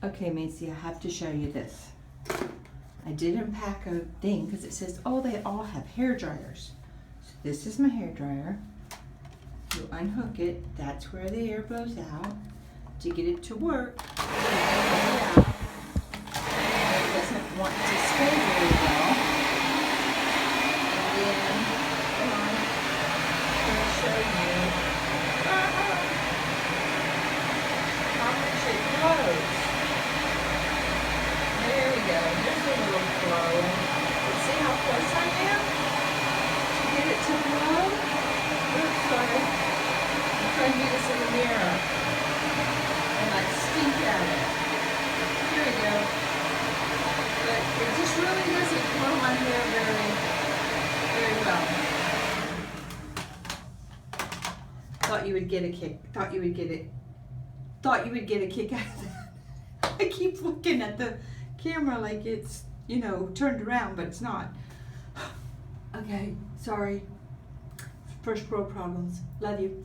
Okay, Macy, I have to show you this. I didn't pack a thing because it says, oh, they all have hair dryers. So this is my hair dryer. You unhook it, that's where the air blows out. To get it to work, you pull it out. It doesn't want to stay very well. And then, come on, I'm going to show you how much it blows. There we go. There's a little flow. And see how close I am to get it to blow? Oops, sorry. I'm trying to do this in the mirror. And I stink at it. Here we go. But it just really doesn't blow my hair very well. Thought you would get a kick. Thought you would get a kick out of that. I keep looking at the camera like it's, you know, turned around, but it's not. Okay, sorry. First world problems. Love you.